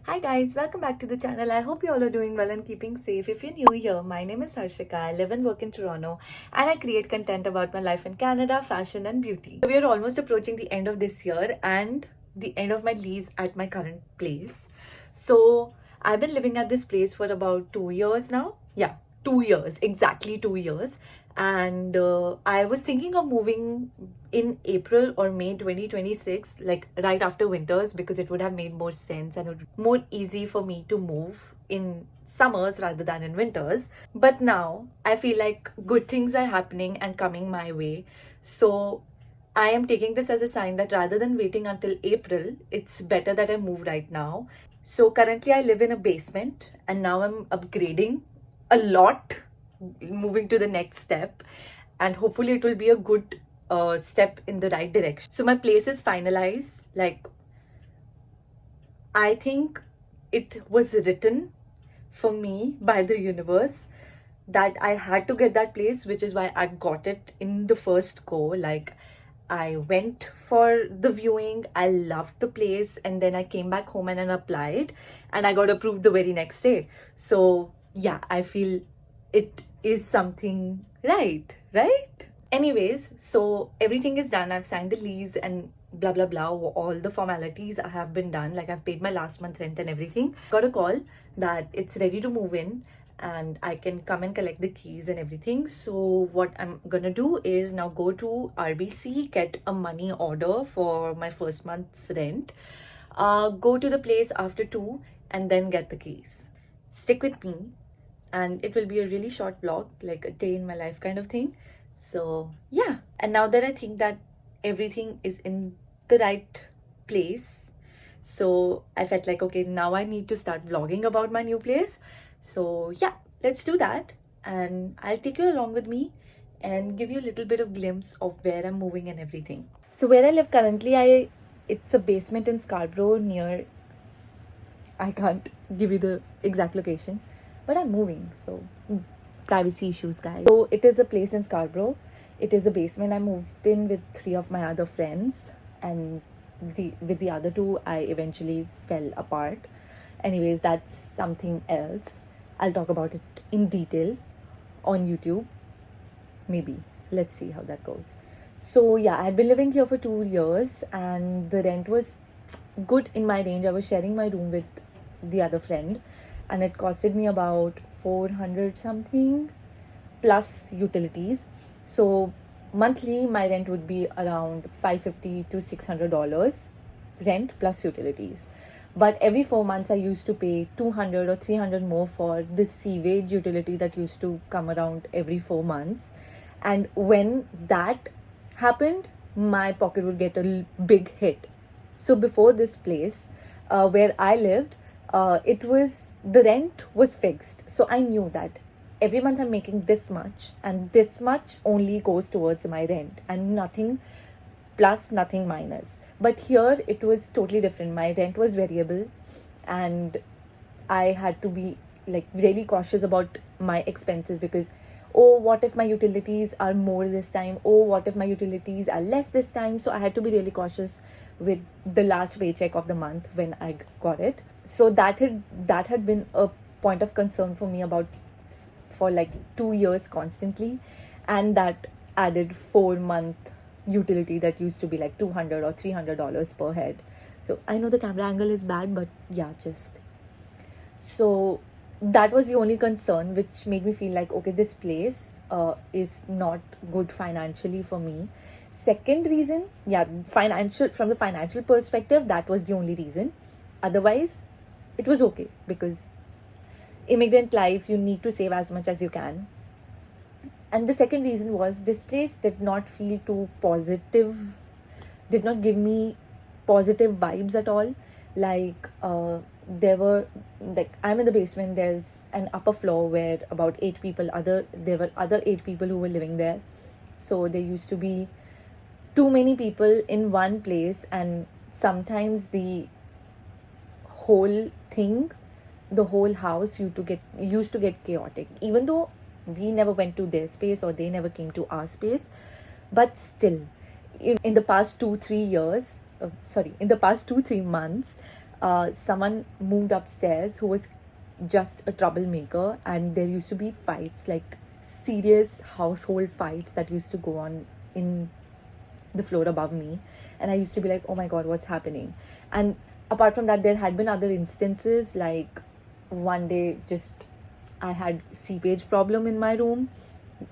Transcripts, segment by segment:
Hi guys, welcome back to the channel. I hope you all are doing well and keeping safe. If you're new here, my name is Harshika. I live and work in Toronto and I create content about my life in Canada, fashion and beauty. We are almost approaching the end of this year and the end of my lease at my current place. So I've been living at this place for about 2 years now. Yeah, 2 years, exactly 2 years. And I was thinking of moving in April or May 2026, like right after winters, because it would have made more sense and it would be more easy for me to move in summers rather than in winters. But now I feel like good things are happening and coming my way. So I am taking this as a sign that rather than waiting until April, it's better that I move right now. So currently I live in a basement and now I'm upgrading a lot, moving to the next step, and hopefully it will be a good step in the right direction. So my place is finalized. Like, I think it was written for me by the universe that I had to get that place, which is why I got it in the first go. Like, I went for the viewing, I loved the place, and then I came back home and then applied, and I got approved the very next day. So, yeah, I feel it is something right? Anyways, so everything is done. I've signed the lease and blah blah blah. All the formalities have been done. Like, I've paid my last month rent and everything. Got a call that it's ready to move in and I can come and collect the keys and everything. So what I'm gonna do is now go to RBC, get a money order for my first month's rent, go to the place after 2 and then get the keys. Stick with me and it will be a really short vlog, like a day in my life kind of thing. So yeah, and now that I think that everything is in the right place, so I felt like, okay, now I need to start vlogging about my new place. So yeah, let's do that, and I'll take you along with me and give you a little bit of glimpse of where I'm moving and everything. So where I live currently, it's a basement in Scarborough near, I can't give you the exact location, but I'm moving, so privacy issues, guys. So it is a place in Scarborough. It is a basement. I moved in with 3 of my other friends, and with the other 2, I eventually fell apart. Anyways, that's something else. I'll talk about it in detail on YouTube. Maybe. Let's see how that goes. So yeah, I've been living here for 2 years and the rent was good in my range. I was sharing my room with the other friend and it costed me about 400 something plus utilities. So monthly my rent would be around $550 to $600 rent plus utilities. But every 4 months I used to pay 200 or 300 more for the sewage utility that used to come around every 4 months. And when that happened, my pocket would get a big hit. So before this place, where I lived, the rent was fixed. So I knew that every month I'm making this much, and this much only goes towards my rent, and nothing plus, nothing minus. But here it was totally different. My rent was variable, and I had to be like really cautious about my expenses because, oh, what if my utilities are more this time? Oh, what if my utilities are less this time? So I had to be really cautious with the last paycheck of the month when I got it. So that had been a point of concern for me for like 2 years constantly, and that added 4-month utility that used to be like $200 or $300 per head. So I know the camera angle is bad, but yeah, just so that was the only concern which made me feel like, okay, this place is not good financially for me. Second reason, yeah, from the financial perspective, that was the only reason. Otherwise it was okay because immigrant life, you need to save as much as you can. And the second reason was this place did not feel too positive, did not give me positive vibes at all. Like, there were, like, I'm in the basement, there's an upper floor where about 8 people, there were other 8 people who were living there. So there used to be too many people in one place, and sometimes the whole thing, the whole house used to get chaotic, even though we never went to their space or they never came to our space. But still, in the past 2-3 years, in the past 2-3 months, someone moved upstairs who was just a troublemaker, and there used to be fights, like serious household fights that used to go on in the floor above me. And I used to be like, oh my god, what's happening? And apart from that, there had been other instances, like one day just I had seepage problem in my room,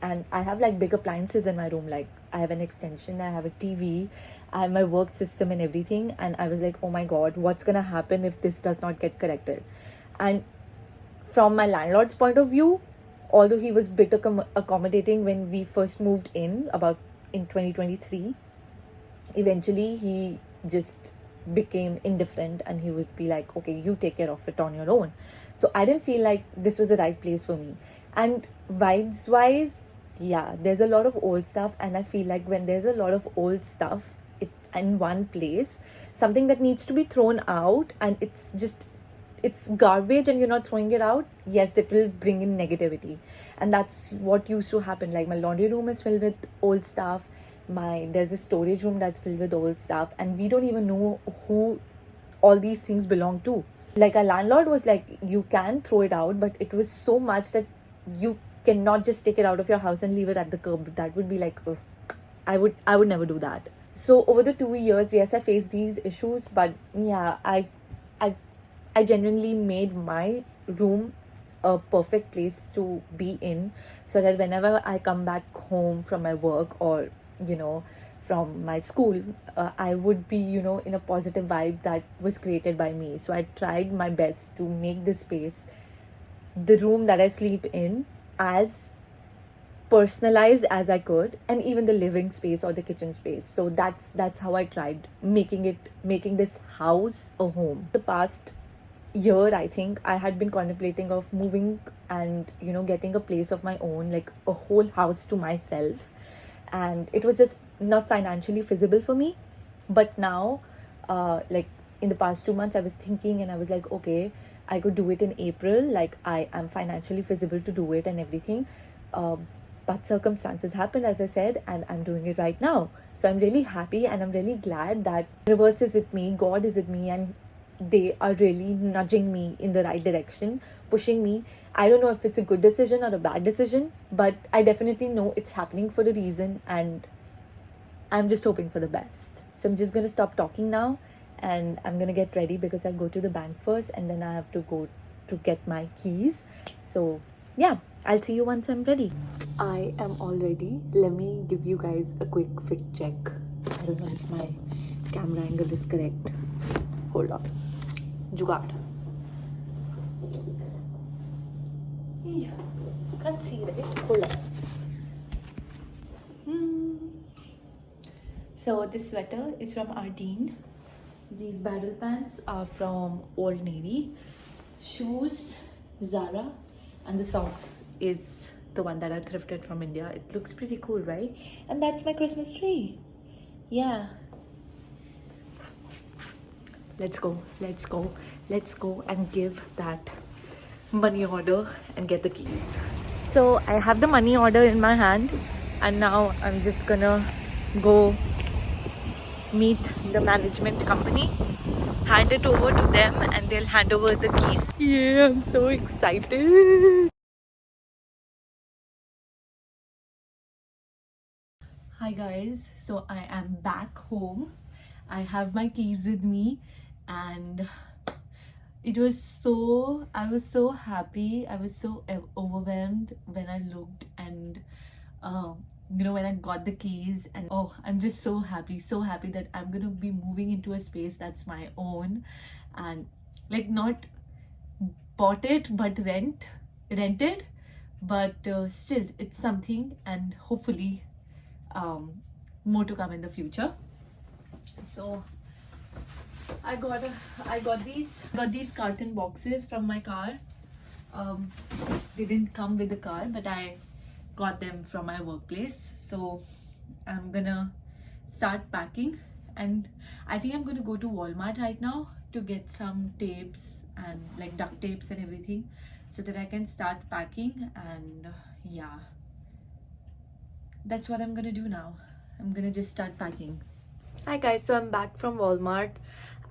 and I have like big appliances in my room, like I have an extension, I have a TV, I have my work system and everything. And I was like, oh my god, what's gonna happen if this does not get corrected? And from my landlord's point of view, although he was a bit accommodating when we first moved in, about in 2023, eventually he just became indifferent and he would be like, okay, you take care of it on your own. So I didn't feel like this was the right place for me. And vibes wise, yeah, there's a lot of old stuff, and I feel like when there's a lot of old stuff in one place, something that needs to be thrown out, and it's garbage and you're not throwing it out, yes, that will bring in negativity. And that's what used to happen. Like my laundry room is filled with old stuff, there's a storage room that's filled with old stuff, and we don't even know who all these things belong to. Like our landlord was like, you can throw it out, but it was so much that you cannot just take it out of your house and leave it at the curb. That would be like, ugh. I would never do that. So over the 2 years, yes, I faced these issues, but yeah, I genuinely made my room a perfect place to be in, so that whenever I come back home from my work, or from my school, I would be in a positive vibe that was created by me. So I tried my best to make this space, the room that I sleep in, as personalized as I could, and even the living space or the kitchen space. So that's how I tried making this house a home. The past year, I think I had been contemplating of moving and getting a place of my own, like a whole house to myself, and it was just not financially feasible for me. But now, like in the past 2 months, I was thinking, and I was like, okay, I could do it in April, like I am financially feasible to do it and everything. But circumstances happened, as I said, and I'm doing it right now. So I'm really happy, and I'm really glad that universe is with me, God is with me, and they are really nudging me in the right direction, pushing me. I don't know if it's a good decision or a bad decision, but I definitely know it's happening for a reason, and I'm just hoping for the best. So I'm just gonna stop talking now, and I'm gonna get ready because I go to the bank first, and then I have to go to get my keys. So yeah, I'll see you once I'm ready. I am all ready. Let me give you guys a quick fit check. I don't know if my camera angle is correct. Hold on. Jugaad. Yeah. Can't see, right? Hold on. So this sweater is from Ardeen. These barrel pants are from Old Navy. Shoes, Zara. And the socks is the one that I thrifted from India. It looks pretty cool, right? And that's my Christmas tree. Yeah. Let's go and give that money order and get the keys. So I have the money order in my hand, and now I'm just gonna go meet the management company, hand it over to them, and they'll hand over the keys. Yeah, I'm so excited. Hi guys, so I am back home. I have my keys with me, and I was so happy. I was so overwhelmed when I looked, and when I got the keys, and oh, I'm just so happy that I'm gonna be moving into a space that's my own, and like not bought it but rented, but still it's something, and hopefully more to come in the future. So I got these carton boxes from my car. They didn't come with the car, but I got them from my workplace. So I'm gonna start packing, and I think I'm gonna go to Walmart right now to get some tapes and like duct tapes and everything, so that I can start packing. And yeah, that's what I'm gonna do now. I'm gonna just start packing. Hi guys, so I'm back from Walmart.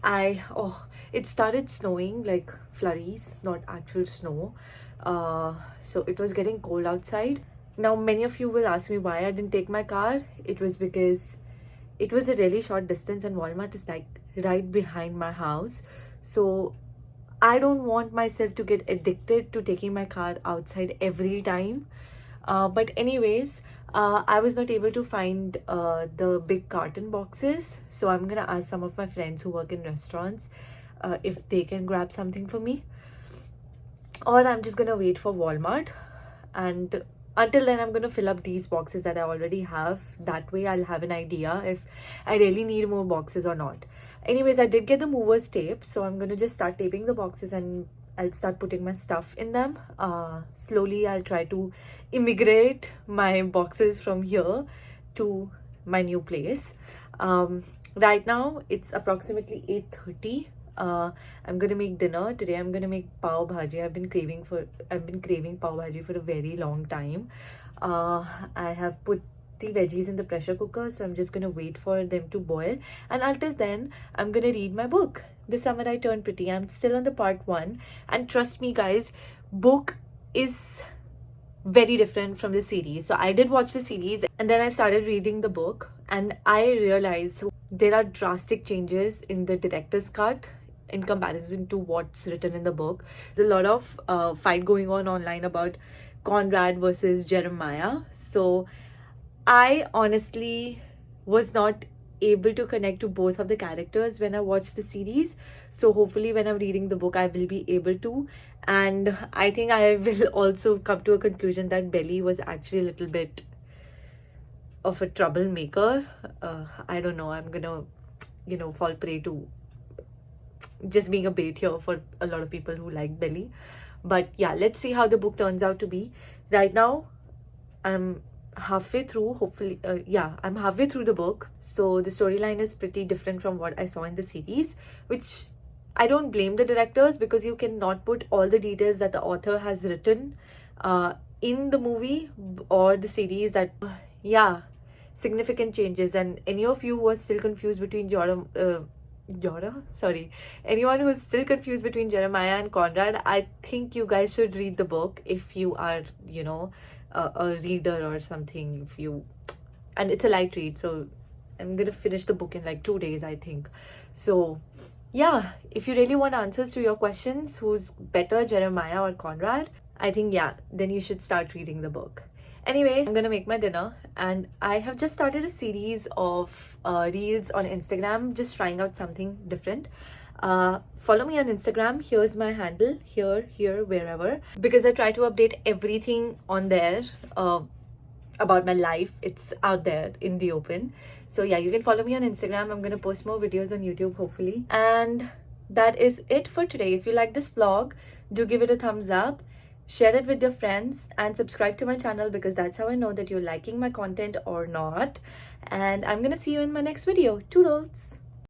it started snowing, like flurries, not actual snow. So it was getting cold outside. Now many of you will ask me why I didn't take my car. It was because it was a really short distance and Walmart is like right behind my house. So I don't want myself to get addicted to taking my car outside every time. But anyways, I was not able to find the big carton boxes. So I'm gonna ask some of my friends who work in restaurants if they can grab something for me. Or I'm just gonna wait for Walmart, and until then I'm gonna fill up these boxes that I already have. That way I'll have an idea if I really need more boxes or not. Anyways, I did get the movers tape, so I'm gonna just start taping the boxes and I'll start putting my stuff in them. Slowly I'll try to immigrate my boxes from here to my new place. Right now it's approximately 8:30. I'm gonna make dinner today. I'm gonna make pav bhaji. I've been craving pav bhaji for a very long time. I have put the veggies in the pressure cooker, so I'm just gonna wait for them to boil, and until then I'm gonna read my book, The Summer I Turned Pretty. I'm still on the part 1, and trust me guys, book is very different from the series. So I did watch the series and then I started reading the book, and I realized there are drastic changes in the director's cut in comparison to what's written in the book. There's a lot of fight going on online about Conrad versus Jeremiah. So I honestly was not able to connect to both of the characters when I watched the series. So hopefully when I'm reading the book, I will be able to. And I think I will also come to a conclusion that Belly was actually a little bit of a troublemaker. I don't know. I'm gonna, fall prey to just being a bait here for a lot of people who like Belly. But yeah, let's see how the book turns out to be. Right now, I'm halfway through. Hopefully, I'm halfway through the book. So the storyline is pretty different from what I saw in the series, which I don't blame the directors, because you cannot put all the details that the author has written in the movie or the series. That significant changes. And any of you who are still confused between anyone who is still confused between Jeremiah and Conrad, I think you guys should read the book if you are, a reader or something. And it's a light read, so I'm gonna finish the book in like 2 days, I think. So yeah, if you really want answers to your questions, who's better, Jeremiah or Conrad, I think then you should start reading the book. Anyways, I'm gonna make my dinner, and I have just started a series of reels on Instagram, just trying out something different. Follow me on Instagram. Here's my handle, here, wherever, because I try to update everything on there about my life. It's out there in the open. So yeah, you can follow me on Instagram. I'm gonna post more videos on YouTube, hopefully. And that is it for today. If you like this vlog, do give it a thumbs up, share it with your friends, and subscribe to my channel, because that's how I know that you're liking my content or not. And I'm gonna see you in my next video. Toodles!